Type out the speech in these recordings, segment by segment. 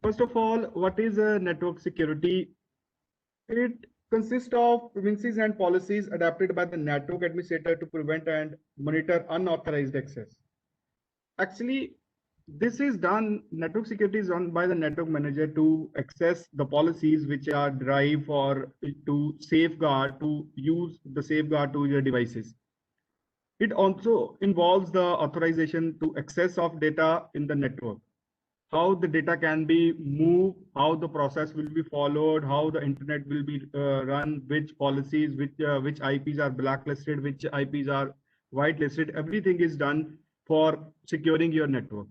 First of all, what is a network security? It consists of privacies and policies adapted by the network administrator to prevent and monitor unauthorized access. Actually, this is done, network security is done by the network manager to access the policies which are derived for to safeguard, to use the safeguard to your devices. It also involves the authorization to access of data in the network, how the data can be moved, how the process will be followed, how the internet will be run, which policies, which IPs are blacklisted, which IPs are whitelisted. Everything is done for securing your network.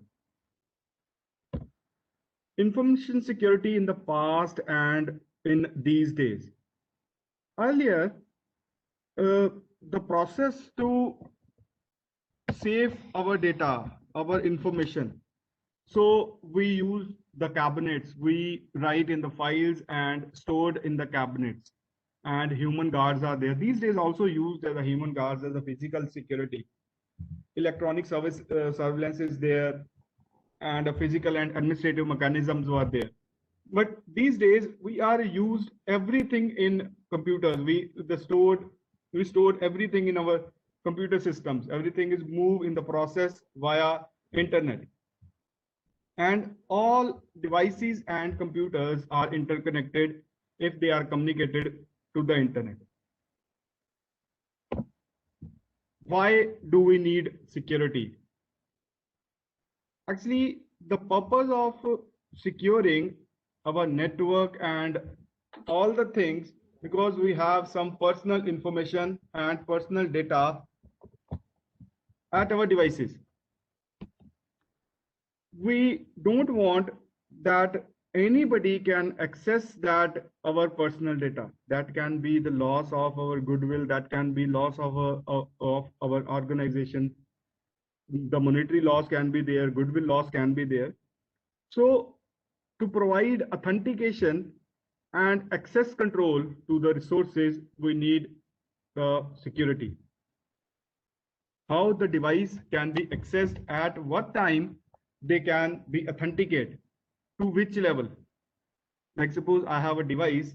Information security in the past and in these days. Earlier, the process to save our data, our information. So we use the cabinets, we write in the files and stored in the cabinets, and human guards are there. These days also used as a human guards as a physical security. Electronic service surveillance is there, and a physical and administrative mechanisms were there. But these days we are used everything in computers. We stored everything in our computer systems. Everything is moved in the process via internet. And all devices and computers are interconnected if they are communicated to the internet. Why do we need security? Actually, the purpose of securing our network and all the things, because we have some personal information and personal data at our devices. We don't want that anybody can access that our personal data. That can be the loss of our goodwill, that can be loss of our organization. The monetary loss can be there, goodwill loss can be there. So to provide authentication and access control to the resources, we need the security. How the device can be accessed, at what time they can be authenticated, to which level. Like suppose I have a device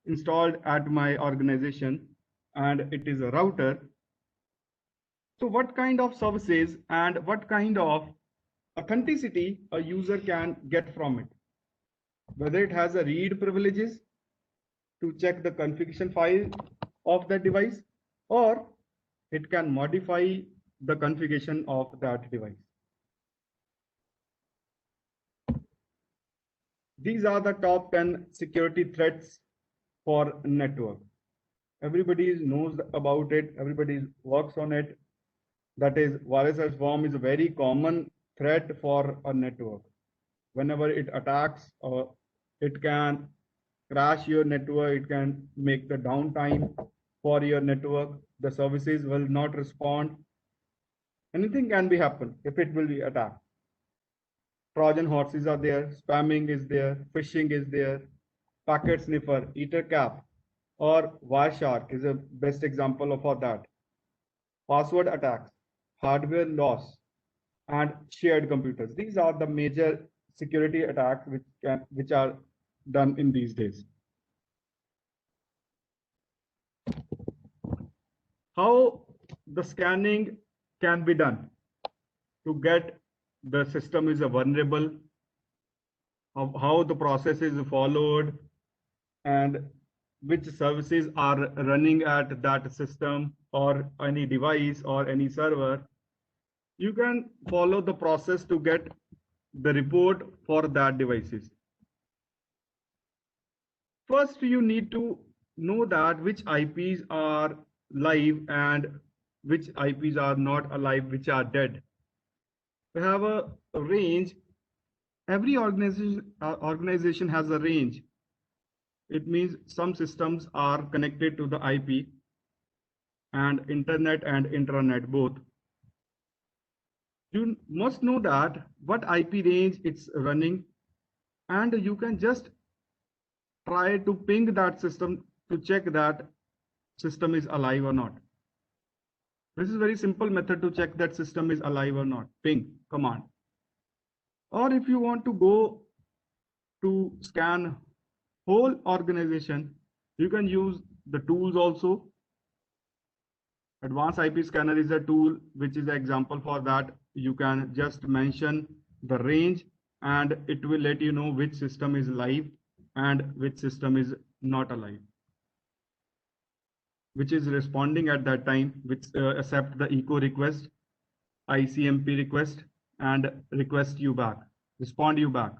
installed at my organization and it is a router. So what kind of services and what kind of authenticity a user can get from it? Whether it has a read privileges to check the configuration file of that device, or it can modify the configuration of that device. These are the top 10 security threats for network. Everybody knows about it, everybody works on it. That is, virus and swarm is a very common threat for a network. Whenever it attacks, it can crash your network, it can make the downtime for your network, the services will not respond. Anything can be happen if it will be attacked. Trojan horses are there, spamming is there, phishing is there, packet sniffer, ethercap, or Wireshark is a best example for that. Password attacks, hardware loss, and shared computers. These are the major security attacks which are done in these days. How the scanning can be done to get the system is vulnerable, how the process is followed, and which services are running at that system or any device or any server. You can follow the process to get the report for that devices. First, you need to know that which IPs are live and which IPs are not alive, which are dead. We have a range. Every organization has a range. It means some systems are connected to the IP and internet and intranet both. You must know that what IP range it's running, and you can just try to ping that system to check that system is alive or not. This is a very simple method to check that system is alive or not. Ping command. Or if you want to go to scan whole organization. You can use the tools also. Advanced IP scanner is a tool which is an example for that. You can just mention the range and it will let you know which system is live and which system is not alive, which is responding at that time, which accept the echo request, ICMP request, and request you back, respond you back.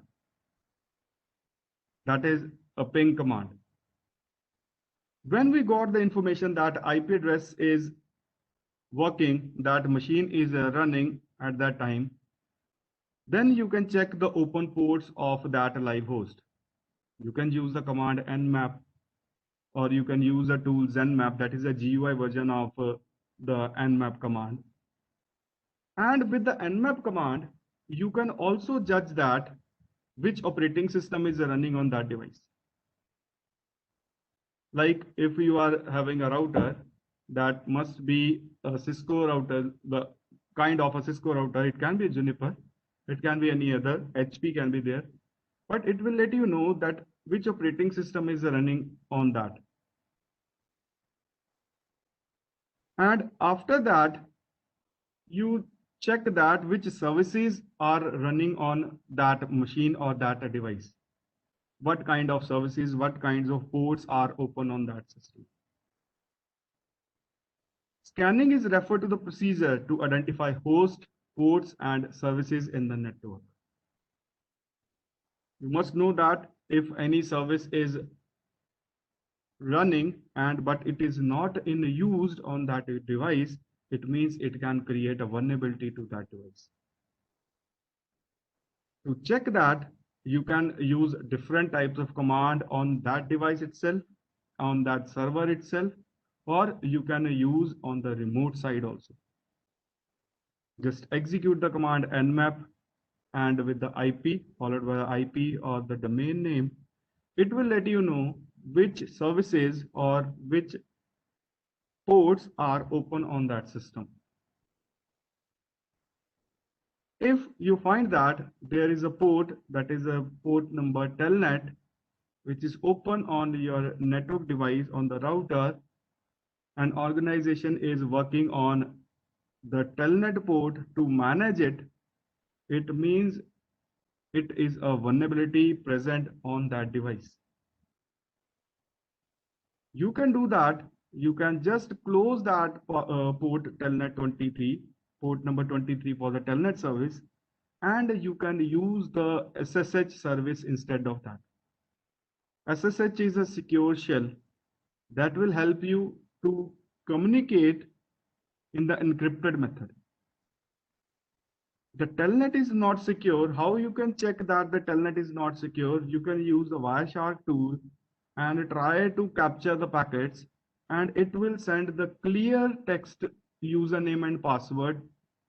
That is a ping command. When we got the information that IP address is working, that machine is running at that time, then you can check the open ports of that live host. You can use the command nmap, or you can use the tool zenmap, that is a GUI version of the nmap command. And with the nmap command, you can also judge that which operating system is running on that device. Like if you are having a router, that must be a Cisco router, the kind of a Cisco router. It can be Juniper, it can be any other, HP can be there, but it will let you know that which operating system is running on that. And after that, you check that which services are running on that machine or that device. What kind of services, what kinds of ports are open on that system. Scanning is referred to the procedure to identify host, ports, and services in the network. You must know that if any service is running but it is not in used on that device, it means it can create a vulnerability to that device. To check that, you can use different types of command on that device itself, on that server itself, or you can use on the remote side also. Just execute the command nmap, and with the IP followed by the IP or the domain name, it will let you know which services or which ports are open on that system. If you find that there is a port, that is a port number telnet, which is open on your network device on the router, an organization is working on the telnet port to manage it, it means it is a vulnerability present on that device. You can do that. You can just close that port telnet 23, port number 23 for the telnet service, and you can use the SSH service instead of that. SSH is a secure shell that will help you to communicate in the encrypted method. The telnet is not secure. How you can check that the telnet is not secure? You can use the Wireshark tool and try to capture the packets, and it will send the clear text username and password,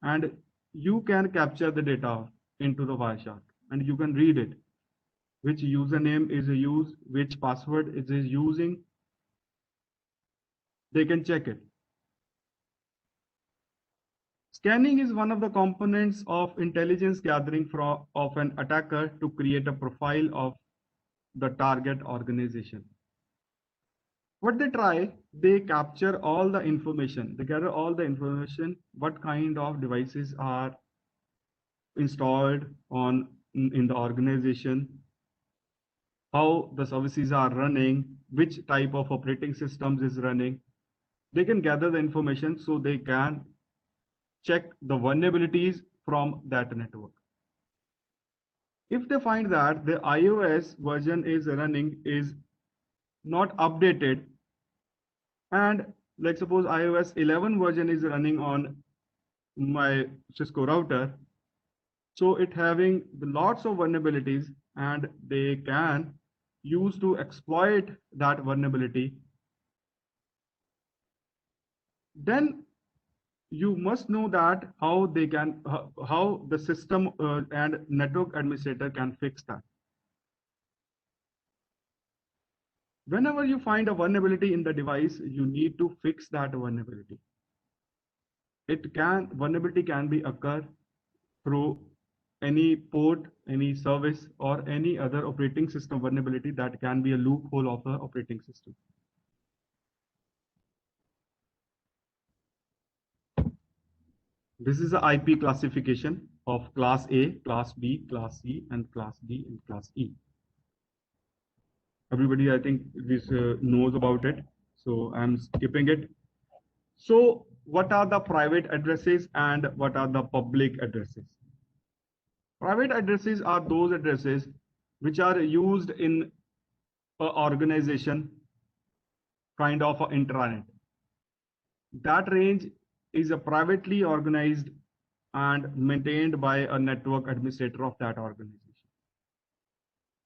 and you can capture the data into the Wireshark and you can read it. Which username is used, which password it is using, they can check it. Scanning is one of the components of intelligence gathering of an attacker to create a profile of the target organization. What they try, they capture all the information, they gather all the information, what kind of devices are installed on in the organization, how the services are running, which type of operating systems is running. They can gather the information so they can check the vulnerabilities from that network. If they find that the iOS version is running is not updated, and like suppose iOS 11 version is running on my Cisco router, so it having lots of vulnerabilities and they can use to exploit that vulnerability, then you must know that how they can how the system and network administrator can fix that. Whenever you find a vulnerability in the device, you need to fix that vulnerability. Vulnerability can be occur through any port, any service, or any other operating system vulnerability that can be a loophole of the operating system. This is the IP classification of class A, class B, class C, and class D and class E. Everybody, I think, this knows about it, so I'm skipping it. So what are the private addresses and what are the public addresses? Private addresses are those addresses which are used in an organization, kind of an intranet. That range is a privately organized and maintained by a network administrator of that organization.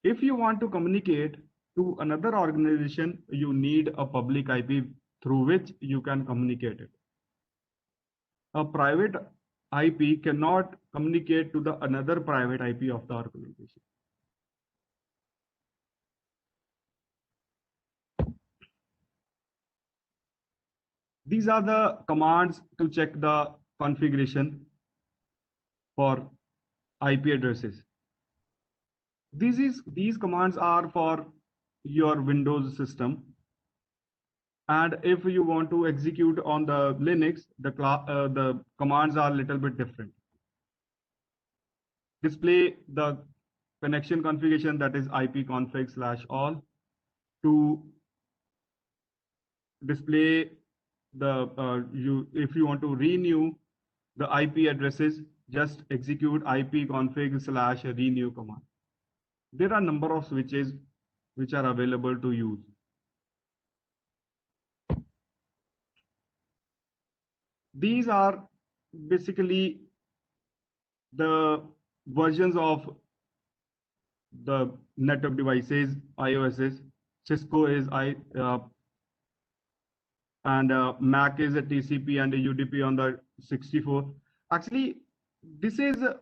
If you want to communicate to another organization, you need a public IP through which you can communicate it. A private IP cannot communicate to the another private IP of the organization. These are the commands to check the configuration for IP addresses. These commands are for your Windows system. And if you want to execute on the Linux, the commands are a little bit different. Display the connection configuration, that is ipconfig/all, to display the if you want to renew the IP addresses, just execute ipconfig/renew command. There are a number of switches which are available to use. These are basically the versions of the network devices, iOSs. Cisco is Mac is a TCP and a UDP on the 64. Actually, this is a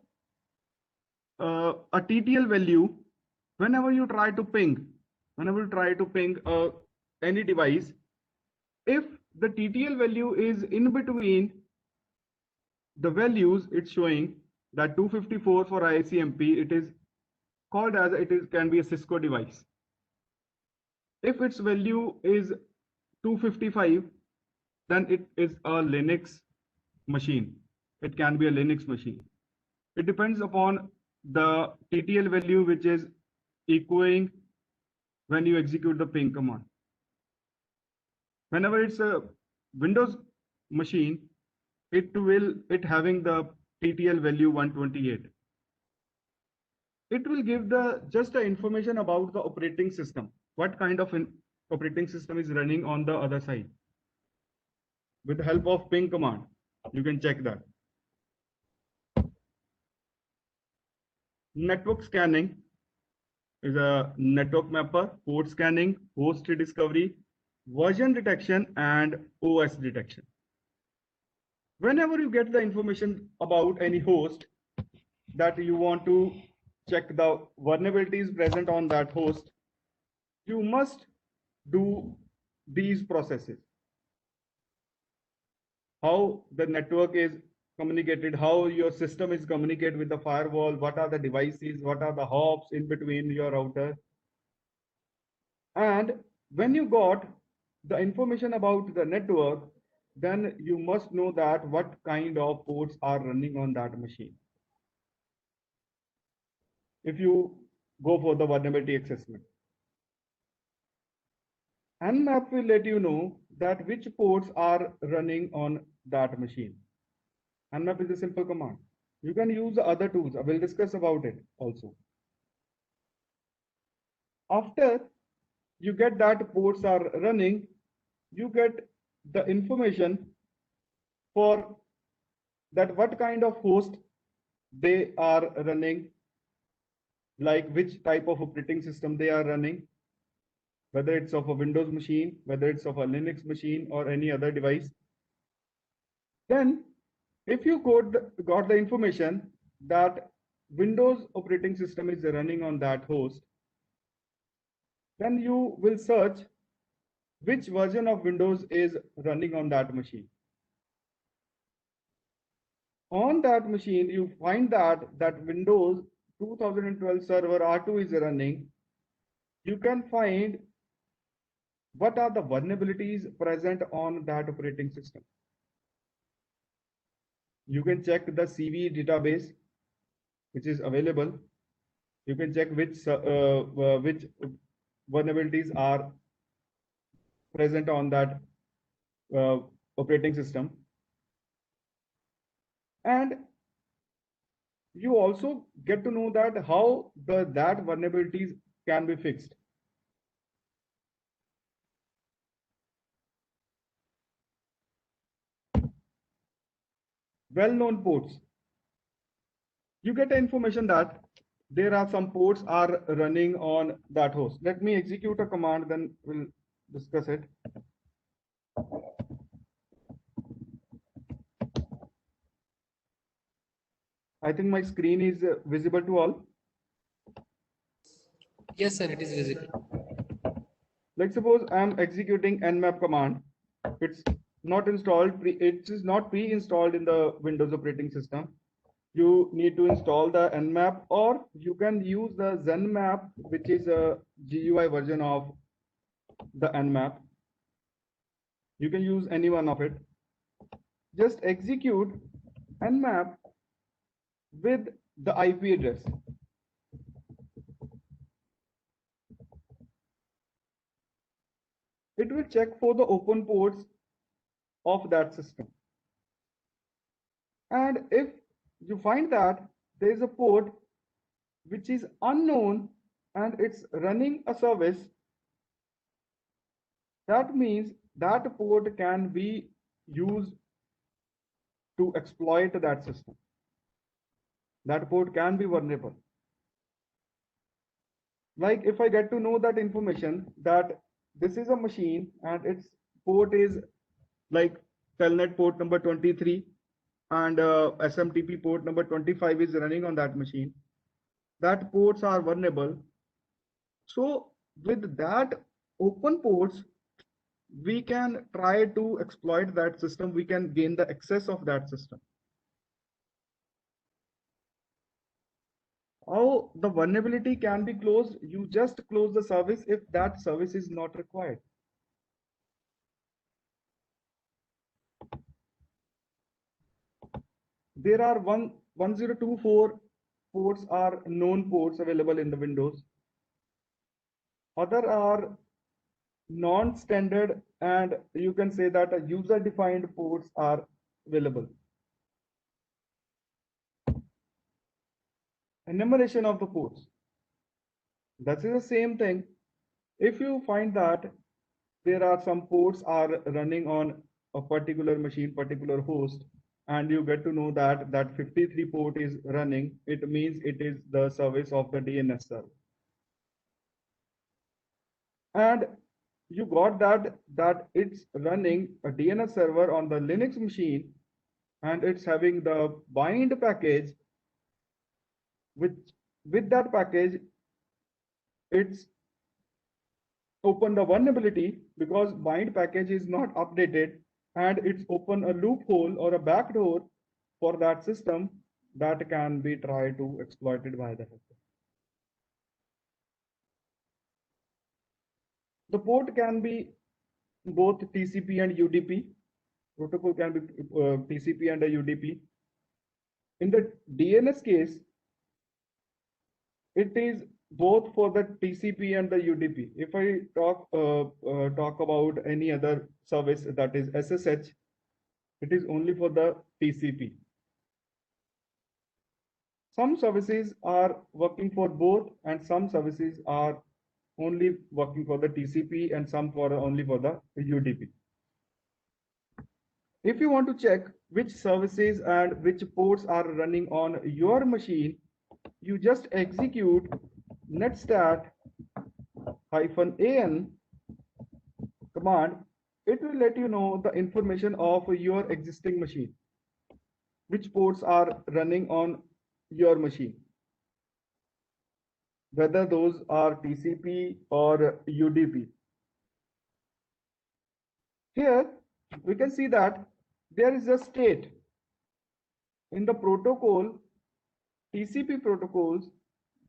TTL value. Whenever you try to ping any device, if the TTL value is in between the values it's showing, that 254 for ICMP, it is called as can be a Cisco device. If its value is 255, then it is a Linux machine. It can be a Linux machine. It depends upon the TTL value which is echoing when you execute the ping command. Whenever it's a Windows machine, it having the TTL value 128. It will give just the information about the operating system. What kind of operating system is running on the other side. With the help of ping command, you can check that. Network scanning is a network mapper, port scanning, host discovery, version detection, and OS detection. Whenever you get the information about any host that you want to check the vulnerabilities present on that host, you must do these processes. How the network is communicated, how your system is communicated with the firewall, what are the devices, what are the hops in between your router. And when you got the information about the network, then you must know that what kind of ports are running on that machine. If you go for the vulnerability assessment, Nmap will let you know that which ports are running on that machine. Nmap is a simple command. You can use the other tools. I will discuss about it also. After you get that ports are running, you get the information for that what kind of host they are running, like which type of operating system they are running, whether it's of a Windows machine, whether it's of a Linux machine or any other device. Then if you got the information that Windows operating system is running on that host, then you will search which version of Windows is running on that machine. On that machine, you find that Windows 2012 server R2 is running. You can find what are the vulnerabilities present on that operating system. You can check the CV database, which is available. You can check which vulnerabilities are present on that uh, operating system, and you also get to know that how that vulnerabilities can be fixed. Well-known ports. You get information that there are some ports are running on that host. Let me execute a command, then we'll discuss it. I think my screen is visible to all. Yes, sir, it is visible. Like suppose I'm executing nmap command. It's not installed, it is not pre-installed in the Windows operating system. You need to install the nmap, or you can use the zenmap, which is a GUI version of the nmap. You can use any one of it. Just execute nmap with the IP address. It will check for the open ports of that system. And if you find that there is a port which is unknown and it's running a service, that means that port can be used to exploit that system. That port can be vulnerable. Like if I get to know that information that this is a machine and its port is like telnet port number 23 and SMTP port number 25 is running on that machine, that ports are vulnerable. So with that open ports, we can try to exploit that system. We can gain the access of that system. How the vulnerability can be closed? You just close the service if that service is not required. There are 1024 ports are known ports available in the Windows. Other are non-standard, and you can say that user-defined ports are available. Enumeration of the ports. That is the same thing. If you find that there are some ports are running on a particular machine, particular host, and you get to know that 53 port is running, it means it is the service of the DNS server. And you got that it's running a DNS server on the Linux machine, and it's having the bind package, which with that package it's opened a vulnerability because bind package is not updated, and it's open a loophole or a backdoor for that system that can be tried to exploited by the hacker. The port can be both TCP and UDP. Protocol can be TCP and a UDP. In the DNS case, it is both for the TCP and the UDP. If I talk about any other service that is SSH, it is only for the TCP. Some services are working for both, and some services are only working for the TCP, and some for only for the UDP. If you want to check which services and which ports are running on your machine, you just execute netstat-an command. It will let you know the information of your existing machine, which ports are running on your machine, whether those are TCP or UDP. Here we can see that there is a state. in the protocol, TCP protocols,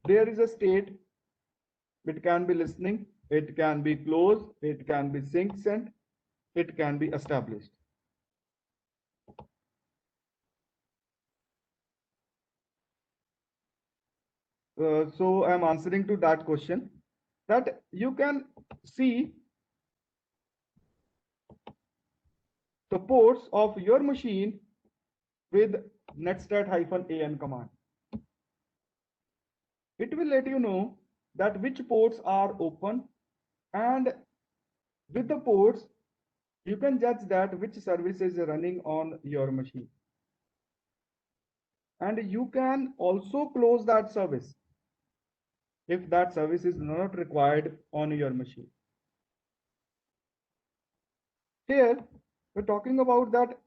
there is a state. It can be listening, it can be closed, it can be sync sent, it can be established. So I'm answering to that question, that you can see the ports of your machine with netstat-an command. It will let you know that which ports are open, and with the ports you can judge that which service is running on your machine, and you can also close that service if that service is not required on your machine. Here we're talking about that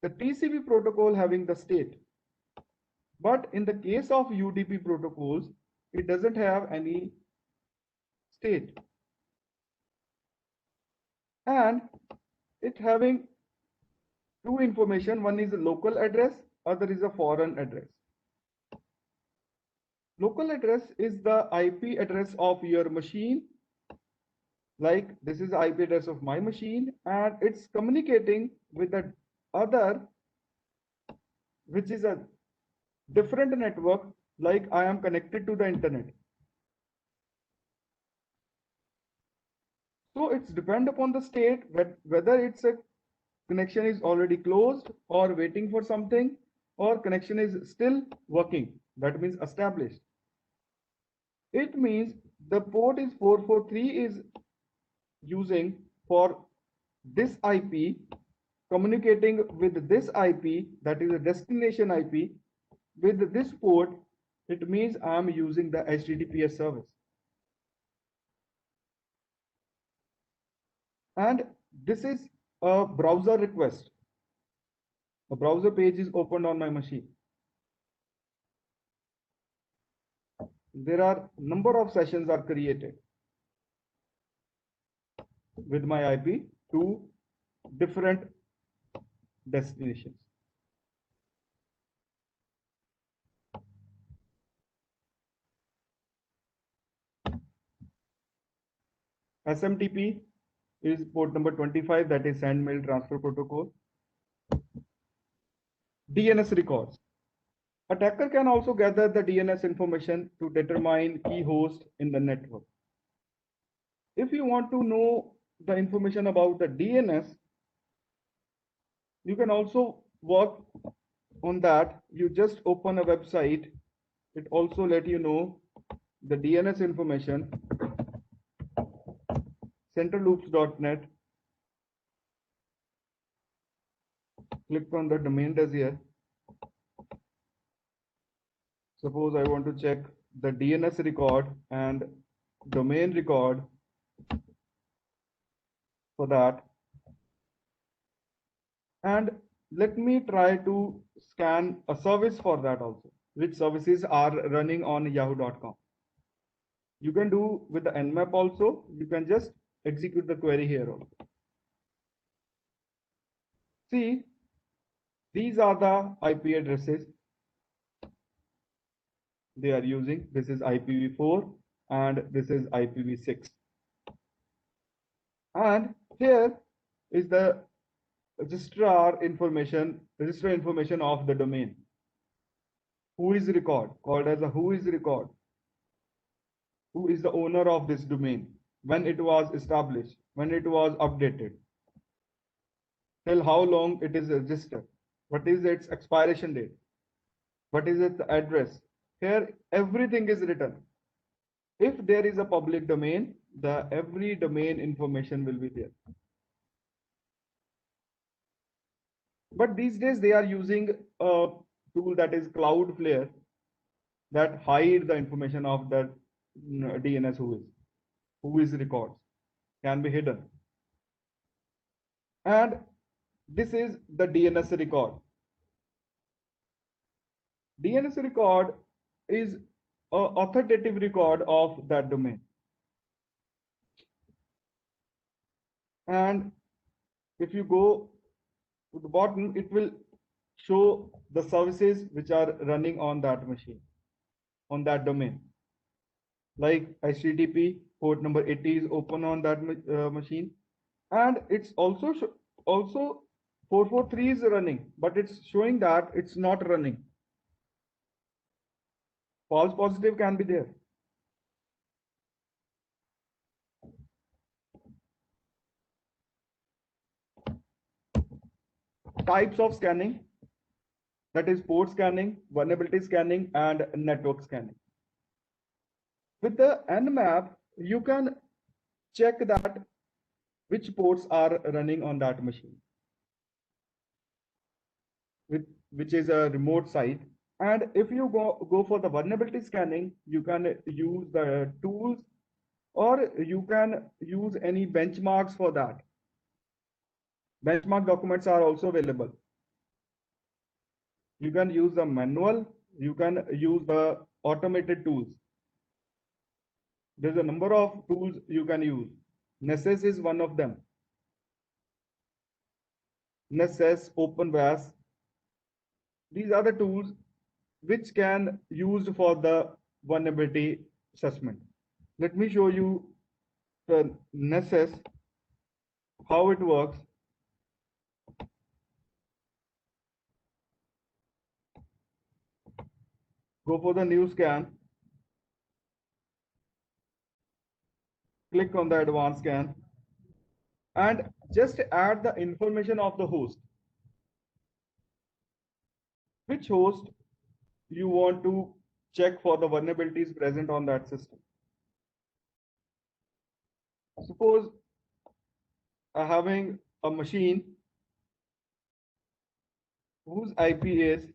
the TCP protocol having the state, but in the case of UDP protocols, it doesn't have any state, and it having two information. One is a local address, other is a foreign address. Local address is the IP address of your machine. Like this is the IP address of my machine, and it's communicating with the other, which is a different network, like I am connected to the internet. So it's depend upon the state, whether it's a connection is already closed or waiting for something, or connection is still working. That means established. It means the port is 443 is using for this IP, communicating with this IP, that is a destination IP, with this port. It means I am using the HTTPS service. And this is a browser request. A browser page is opened on my machine. There are number of sessions are created with my IP to different destinations. SMTP is port number 25, that is send mail transfer protocol. DNS records. Attacker can also gather the DNS information to determine key host in the network. If you want to know the information about the DNS, you can also work on that. You just open a website. It also let you know the DNS information, centerloops.net. Click on the domain dossier. Suppose I want to check the DNS record and domain record for that. And let me try to scan a service for that also, which services are running on yahoo.com. You can do with the nmap also. You can just execute the query here also. See, these are the IP addresses they are using. This is IPv4 and this is IPv6. And here is the register information of the domain. Who is record, called as a who is record. Who is the owner of this domain, when it was established, when it was updated, till how long it is registered, what is its expiration date, what is its address. Here everything is written. If there is a public domain, the every domain information will be there. But these days they are using a tool, that is Cloudflare, that hide the information of that DNS who is records, can be hidden. And this is the DNS record. DNS record is a authoritative record of that domain. And if you go to the bottom, it will show the services which are running on that machine, on that domain. Like HTTP port number 80 is open on that machine, and it's also 443 is running, but it's showing that it's not running. False positive can be there. Types of scanning, that is port scanning, vulnerability scanning, and network scanning. With the Nmap, you can check that which ports are running on that machine, which is a remote site. And if you go for the vulnerability scanning, you can use the tools, or you can use any benchmarks for that. Benchmark documents are also available. You can use the manual, you can use the automated tools. There's a number of tools you can use. Nessus is one of them. Nessus, OpenVAS. These are the tools which can used for the vulnerability assessment. Let me show you the Nessus, how it works. Go for the new scan. Click on the advanced scan and just add the information of the host. Which host you want to check for the vulnerabilities present on that system. Suppose having a machine whose IP is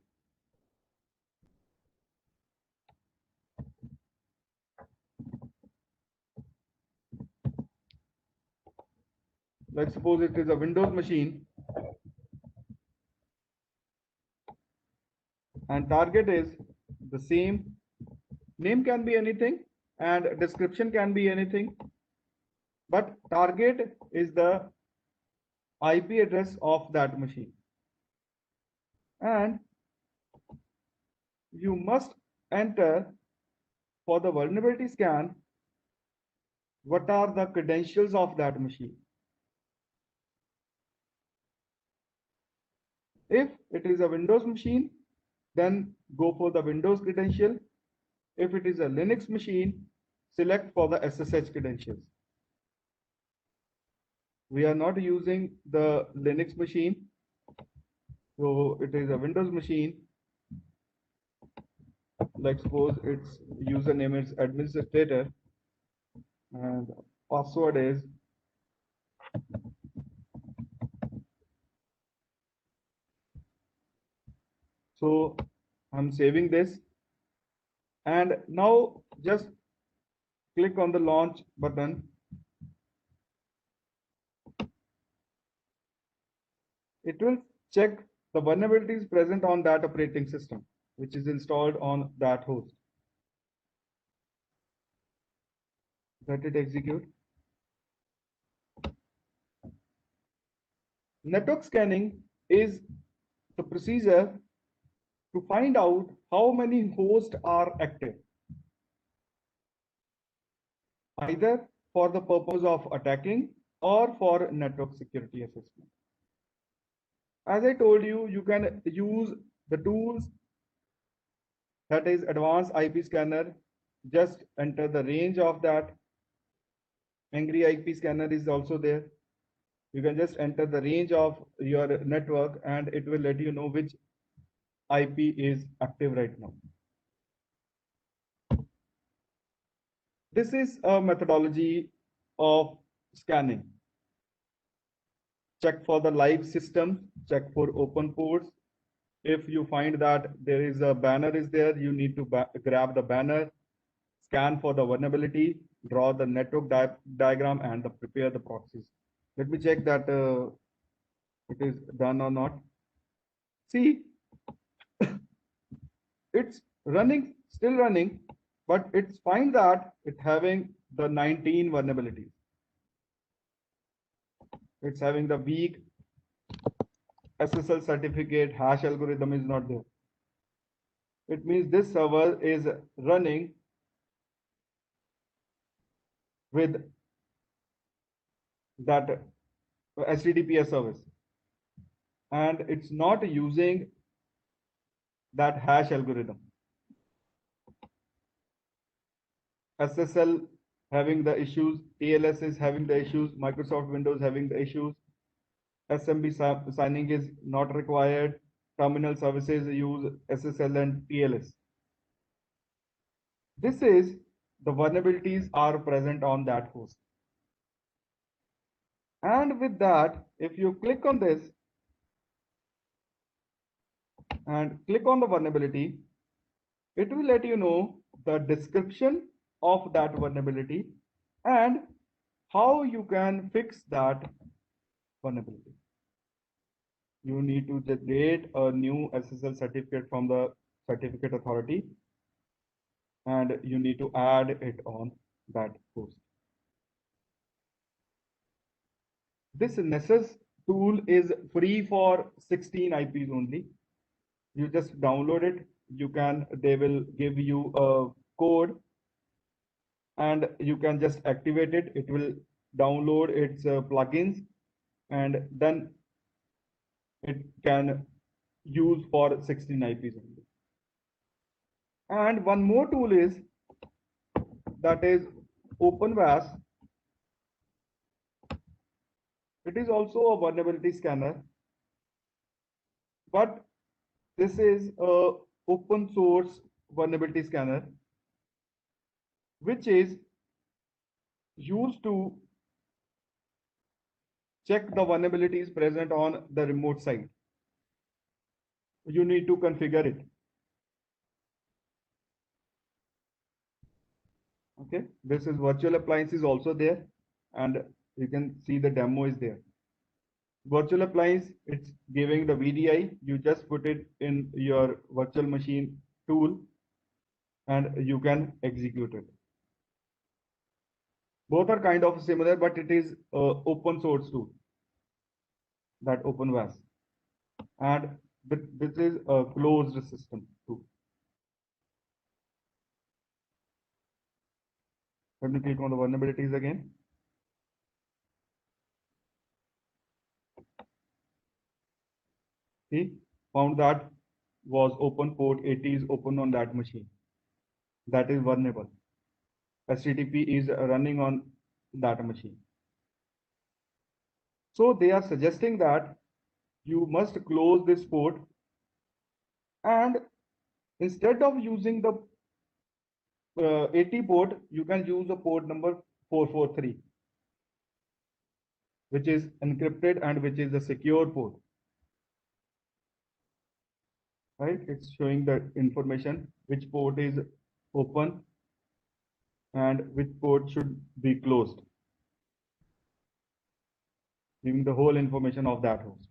let's suppose it is a Windows machine and target is the same. Name can be anything and description can be anything, but target is the IP address of that machine. And you must enter for the vulnerability scan what are the credentials of that machine. If it is a Windows machine, then go for the Windows credential. If it is a Linux machine, select for the SSH credentials. We are not using the Linux machine, so it is a Windows machine. Like suppose its username is administrator and password is so. I'm saving this, and now just click on the launch button. It will check the vulnerabilities present on that operating system, which is installed on that host. Let it execute. Network scanning is the procedure to find out how many hosts are active, either for the purpose of attacking or for network security assessment. As I told you, you can use the tools, that is advanced IP scanner. Just enter the range of that. Angry IP scanner is also there. You can just enter the range of your network and it will let you know which IP is active right now. This is a methodology of scanning. Check for the live system, check for open ports. If you find that there is a banner is there, you need to grab the banner, scan for the vulnerability, draw the network diagram and prepare the proxies. Let me check that it is done or not. See, it's running, still running, but it's find that it's having the 19 vulnerabilities. It's having the weak SSL certificate hash algorithm is not there. It means this server is running with that HTTPS service, and it's not using that hash algorithm. SSL having the issues, TLS is having the issues, Microsoft Windows having the issues, SMB signing is not required, terminal services use SSL and TLS. This is the vulnerabilities are present on that host. And with that, if you click on this and click on the vulnerability, it will let you know the description of that vulnerability and how you can fix that vulnerability. You need to generate a new SSL certificate from the certificate authority, and you need to add it on that host. This Nessus tool is free for 16 IPs only. You just download it. They will give you a code and you can just activate it. It will download its plugins, and then it can use for 16 IPs only. And one more tool is that is OpenVAS. It is also a vulnerability scanner, but this is a open source vulnerability scanner, which is used to check the vulnerabilities present on the remote site. You need to configure it. Okay, this is virtual appliance is also there, and you can see the demo is there. Virtual appliance, it's giving the VDI. You just put it in your virtual machine tool and you can execute it. Both are kind of similar, but it is open source tool, that OpenVAS. And this is a closed system too. Let me click on the vulnerabilities again. See, found that was open, port 80 is open on that machine. That is vulnerable. HTTP is running on that machine. So they are suggesting that you must close this port, and instead of using the 80 port, you can use the port number 443, which is encrypted and which is the secure port. Right? It's showing the information which port is open and which port should be closed, giving the whole information of that host.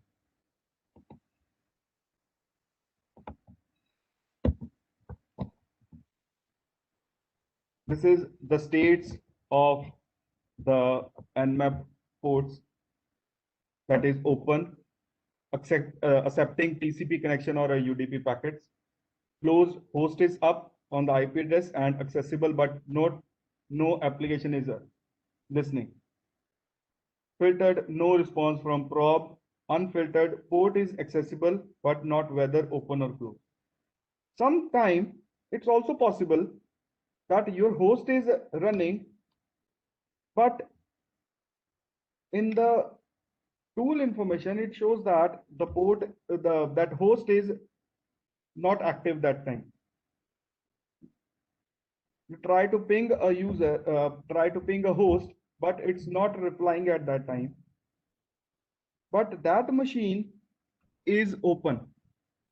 This is the states of the Nmap ports, that is open, accepting TCP connection or a UDP packets. Closed, host is up on the IP address and accessible, but no application is listening. Filtered, no response from probe. Unfiltered, port is accessible, but not whether open or closed. Sometime it's also possible that your host is running, but in the tool information, it shows that the port, that host is not active that time. You try to ping a user, try to ping a host, but it's not replying at that time. But that machine is open,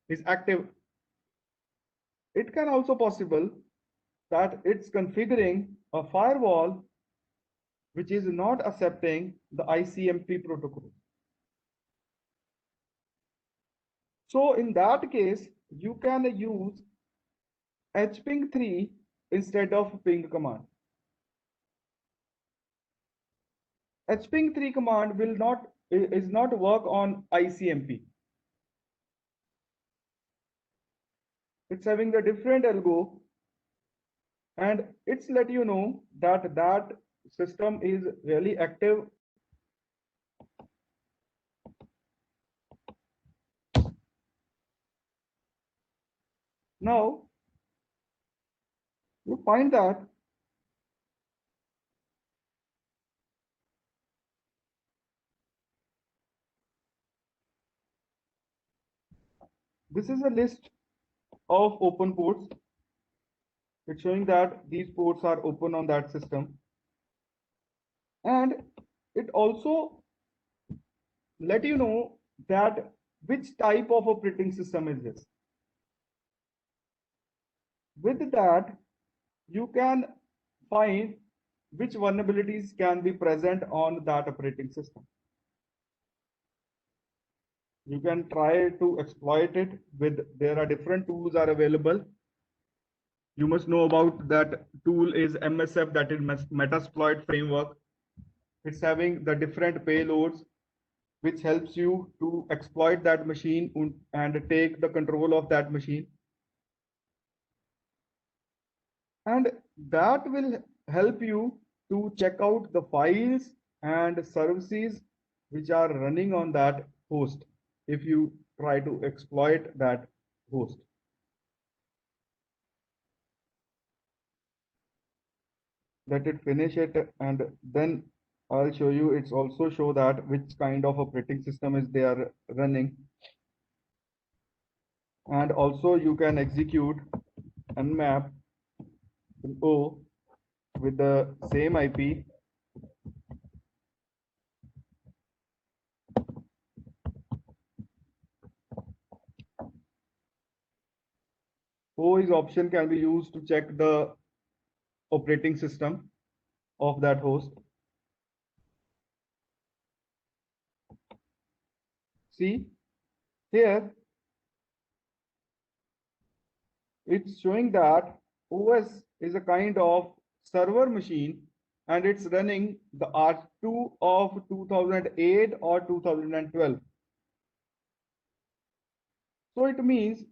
is active. It can also possible that it's configuring a firewall which is not accepting the ICMP protocol. So in that case, you can use hping3 instead of ping command. Hping3 command is not work on ICMP. It's having a different algo, and it's let you know that that system is really active. Now you find that this is a list of open ports. It's showing that these ports are open on that system, and it also let you know that which type of operating system is this. With that, you can find which vulnerabilities can be present on that operating system. You can try to exploit it with, there are different tools are available. You must know about that tool is MSF, that is Metasploit framework. It's having the different payloads which helps you to exploit that machine and take the control of that machine. And that will help you to check out the files and services which are running on that host if you try to exploit that host. Let it finish it, and then I'll show you. It's also show that which kind of operating system is they are running. And also you can execute nmap O with the same IP. O is option can be used to check the operating system of that host. See here, it's showing that OS is a kind of server machine, and it's running the R2 of 2008 or 2012. So it means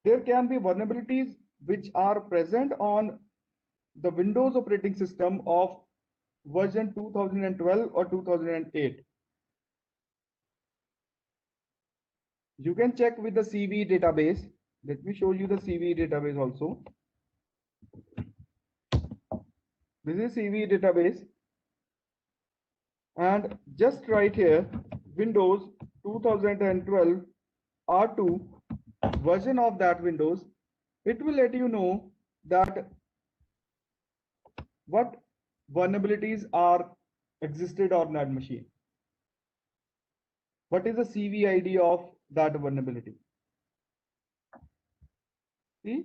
there can be vulnerabilities which are present on the Windows operating system of version 2012 or 2008. You can check with the CV database. Let me show you the CV database also. This is CV database, and just right here, Windows 2012 R2 version of that Windows, it will let you know that what vulnerabilities are existed on that machine. What is the CV ID of that vulnerability? See,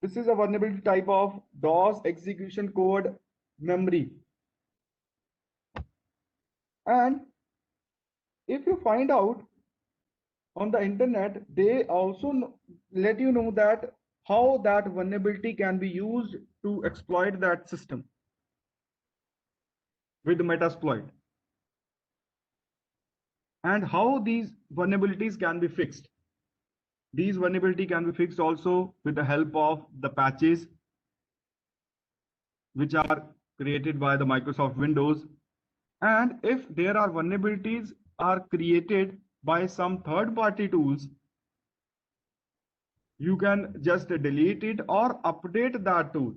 this is a vulnerability type of DOS execution code memory. And if you find out on the internet, they also let you know that how that vulnerability can be used to exploit that system with Metasploit, and how these vulnerabilities can be fixed. These vulnerability can be fixed also with the help of the patches which are created by the Microsoft Windows. And if there are vulnerabilities are created by some third-party tools, you can just delete it or update that tool.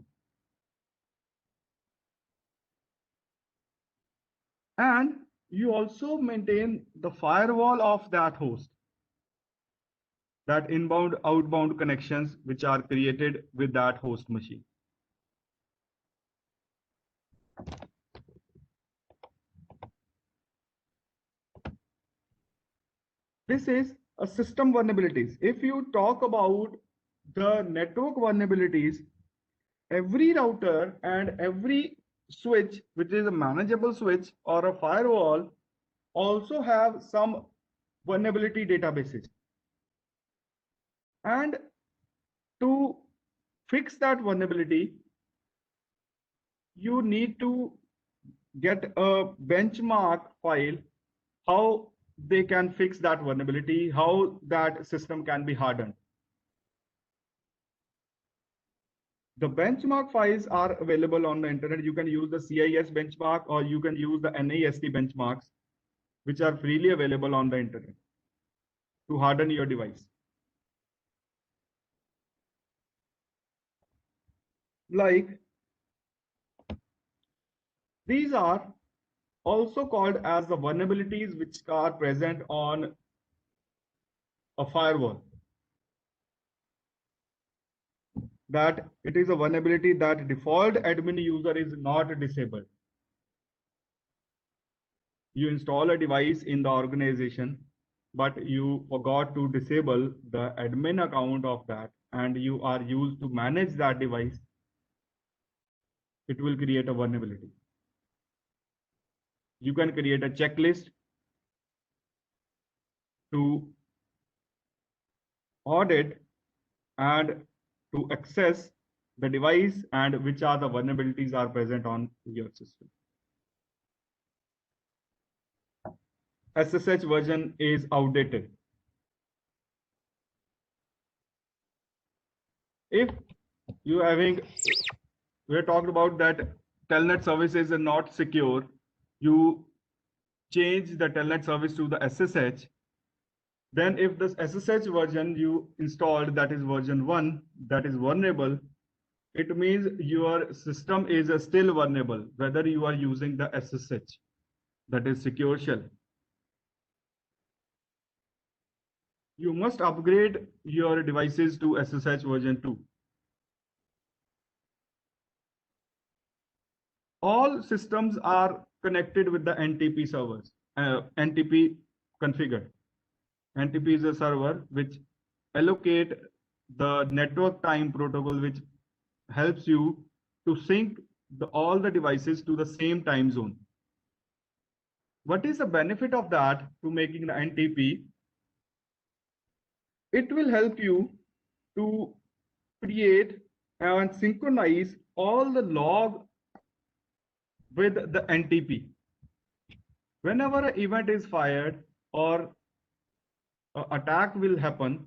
And you also maintain the firewall of that host, that inbound, outbound connections which are created with that host machine. This is a system vulnerabilities. If you talk about the network vulnerabilities, every router and every switch, which is a manageable switch or a firewall, also have some vulnerability databases. And to fix that vulnerability, you need to get a benchmark file, how they can fix that vulnerability, how that system can be hardened. The benchmark files are available on the internet. You can use the CIS benchmark or you can use the NIST benchmarks, which are freely available on the internet to harden your device. Like, these are also called as the vulnerabilities which are present on a firewall. That it is a vulnerability that default admin user is not disabled. You install a device in the organization, but you forgot to disable the admin account of that, and you are used to manage that device. It will create a vulnerability. You can create a checklist to audit and to access the device and which are the vulnerabilities are present on your system. SSH version is outdated. If you having, we talked about that telnet services are not secure, you change the telnet service to the SSH. Then if this SSH version you installed, that is version 1, that is vulnerable, it means your system is still vulnerable, whether you are using the SSH, that is secure shell. You must upgrade your devices to SSH version 2. All systems are connected with the NTP servers, NTP configured. NTP is a server which allocate the network time protocol, which helps you to sync all the devices to the same time zone. What is the benefit of that to making the NTP? It will help you to create and synchronize all the log with the NTP. Whenever an event is fired or an attack will happen,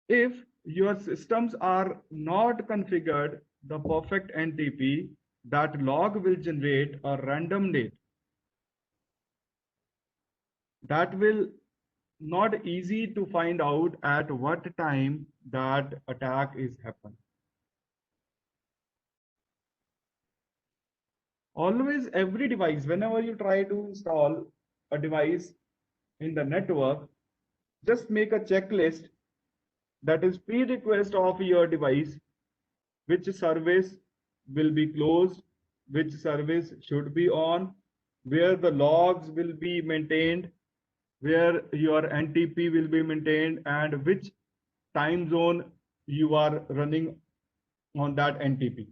if your systems are not configured the perfect NTP, that log will generate a random date. That will not easy to find out at what time that attack is happened. Always every device, whenever you try to install a device in the network, just make a checklist that is pre-request of your device, which service will be closed, which service should be on, where the logs will be maintained, where your NTP will be maintained, and which time zone you are running on that NTP.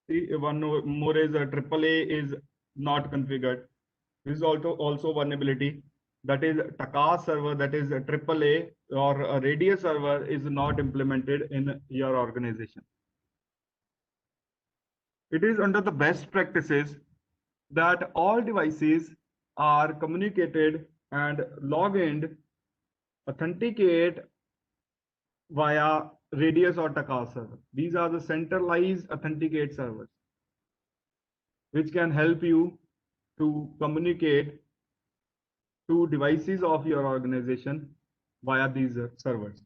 See, one more is AAA is not configured. This is also vulnerability. That is TACAS server, that is a AAA or a Radius server is not implemented in your organization. It is under the best practices that all devices are communicated and log in, authenticate via Radius or TACAS server. These are the centralized authenticate servers, which can help you to communicate to devices of your organization via these servers.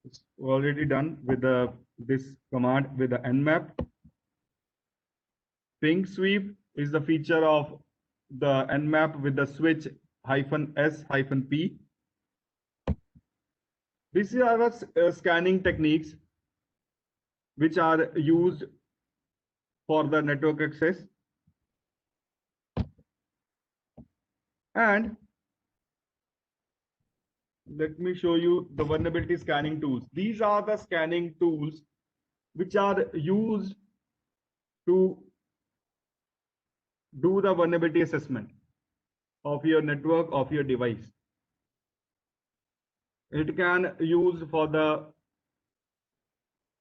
It's already done with this command with the nmap. Ping sweep is the feature of the nmap with the switch -s-p. These are the scanning techniques which are used for the network access. And let me show you the vulnerability scanning tools. These are the scanning tools which are used to do the vulnerability assessment of your network, of your device. It can use for the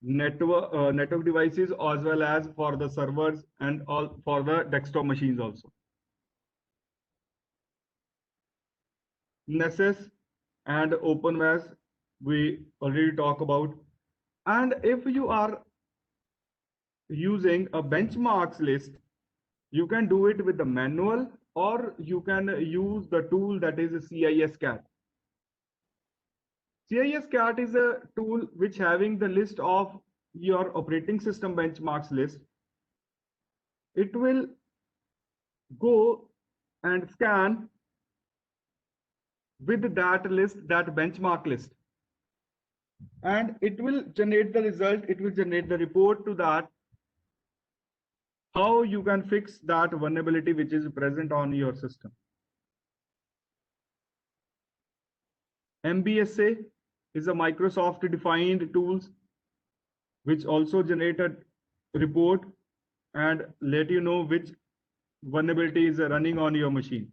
network devices as well as for the servers and all for the desktop machines also. Nessus and OpenVAS we already talk about. And if you are using a benchmarks list, you can do it with the manual or you can use the tool that is CISCAT. CISCAT is a tool which having the list of your operating system benchmarks list. It will go and scan with that list, that benchmark list, and it will generate the result. It will generate the report to that, how you can fix that vulnerability which is present on your system. MBSA is a Microsoft defined tools which also generate a report and let you know which vulnerability is running on your machine.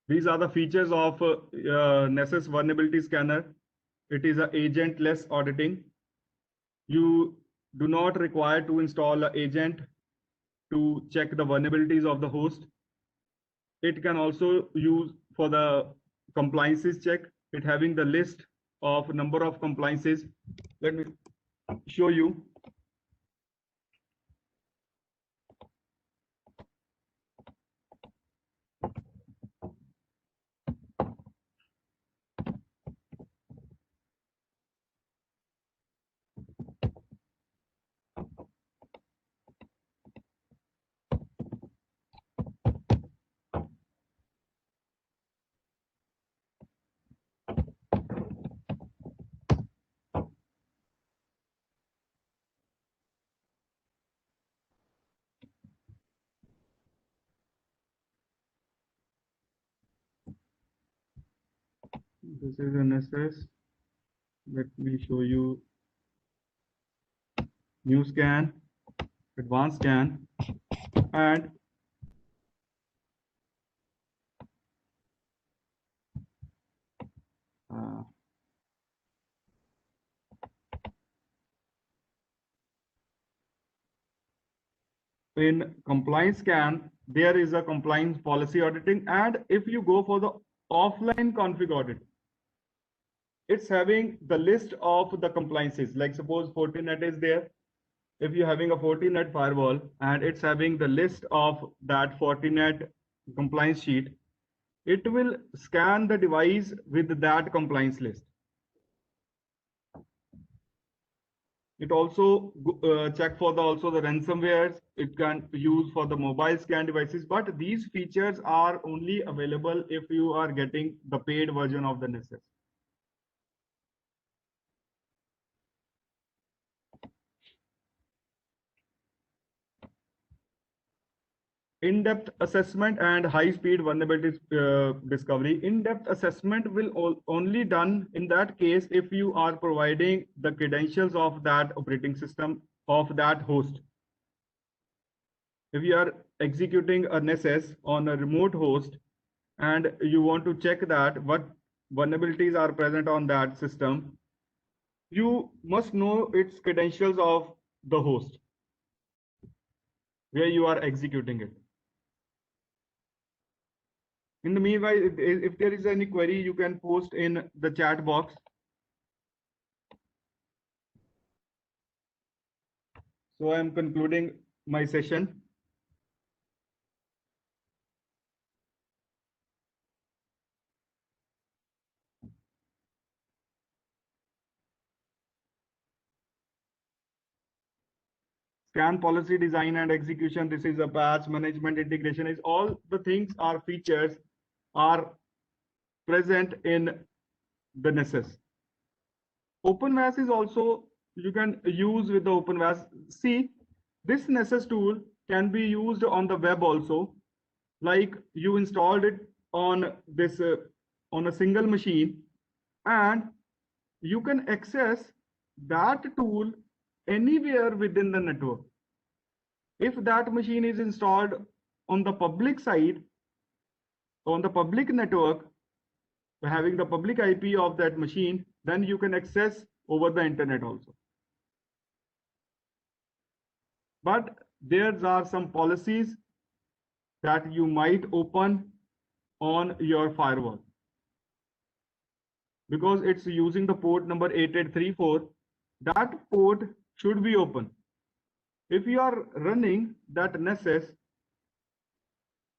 These are the features of Nessus vulnerability scanner. It is an agentless auditing. You do not require to install an agent to check the vulnerabilities of the host. It can also use for the compliances check. It having the list of number of compliances. Let me show you. This is NSS. Let me show you new scan, advanced scan, and in compliance scan, there is a compliance policy auditing. And if you go for the offline config audit, it's having the list of the compliances. Like suppose Fortinet is there. If you're having a Fortinet firewall and it's having the list of that Fortinet compliance sheet, it will scan the device with that compliance list. It also check for the also the ransomwares. It can use for the mobile scan devices, but these features are only available if you are getting the paid version of the Nessus. In-depth assessment and high-speed vulnerability discovery. In-depth assessment will only done in that case if you are providing the credentials of that operating system of that host. If you are executing a Nessus on a remote host and you want to check that what vulnerabilities are present on that system, you must know its credentials of the host where you are executing it. In the meanwhile, if there is any query, you can post in the chat box. So I am concluding my session. Scan policy design and execution. This is a patch management integration. Is all the things are features are present in the Nessus. OpenVAS is also you can use with the OpenVAS. See, this Nessus tool can be used on the web also. Like you installed it on this on a single machine, and you can access that tool anywhere within the network. If that machine is installed on the public side, on the public network, having the public IP of that machine, then you can access over the internet also. But there are some policies that you might open on your firewall because it's using the port number 8834. That port should be open. If you are running that Nessus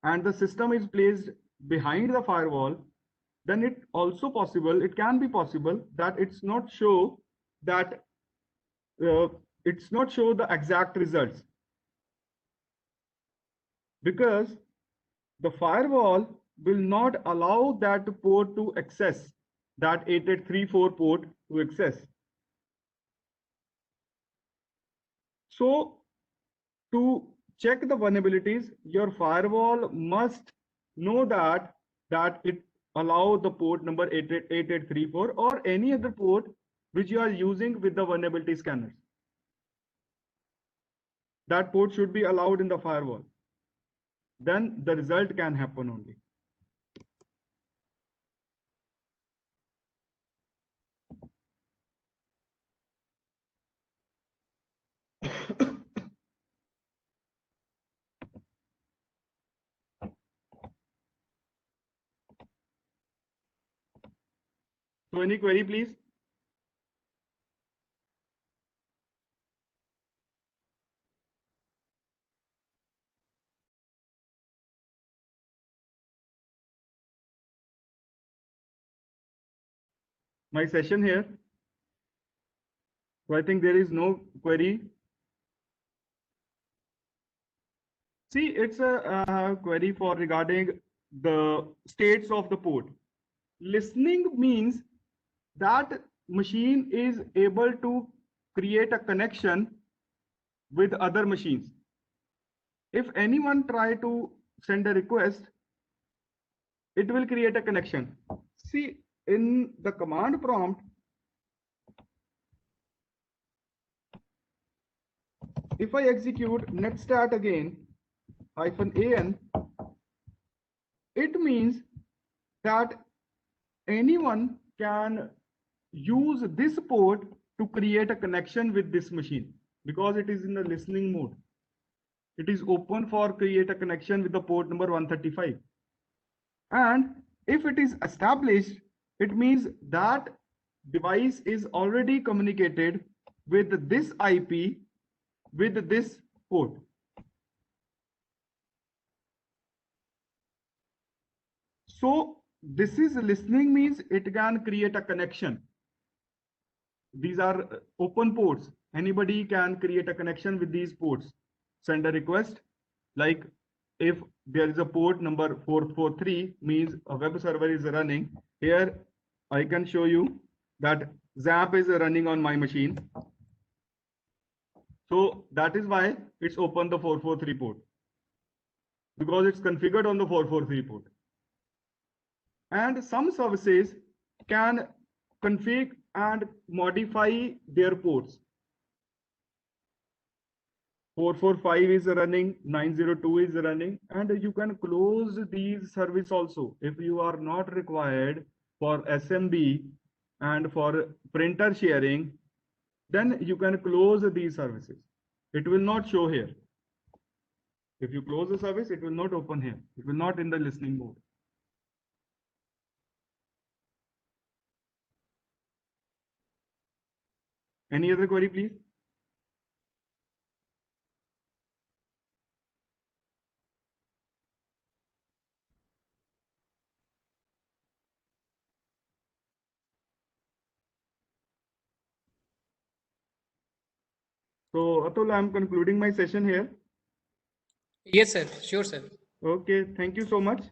and the system is placed behind the firewall, then it can be possible that it's not show that it's not show the exact results, because the firewall will not allow that port to access, that 8834 port to access. So to check the vulnerabilities, your firewall must know that it allow the port number 8834 or any other port which you are using with the vulnerability scanners. That port should be allowed in the firewall. Then the result can happen only. So any query, please? My session here. So I think there is no query. See, it's a query for regarding the states of the port. Listening means that machine is able to create a connection with other machines. If anyone try to send a request, it will create a connection. See, in the command prompt, if I execute netstat again -an, it means that anyone can use this port to create a connection with this machine because it is in the listening mode. It is open for create a connection with the port number 135. And if it is established, it means that device is already communicated with this IP with this port. So this is listening means it can create a connection. These are open ports. Anybody can create a connection with these ports. Send a request, like if there is a port number 443, means a web server is running. Here I can show you that ZAP is running on my machine. So that is why it's open the 443 port, because it's configured on the 443 port. And some services can configure and modify their ports. 445 is running, 902 is running, and you can close these service also. If you are not required for SMB and for printer sharing, then you can close these services. It will not show here. If you close the service, it will not open here. It will not in the listening mode. Any other query, please? So Atul, I'm concluding my session here. Yes, sir. Sure, sir. Okay, thank you so much.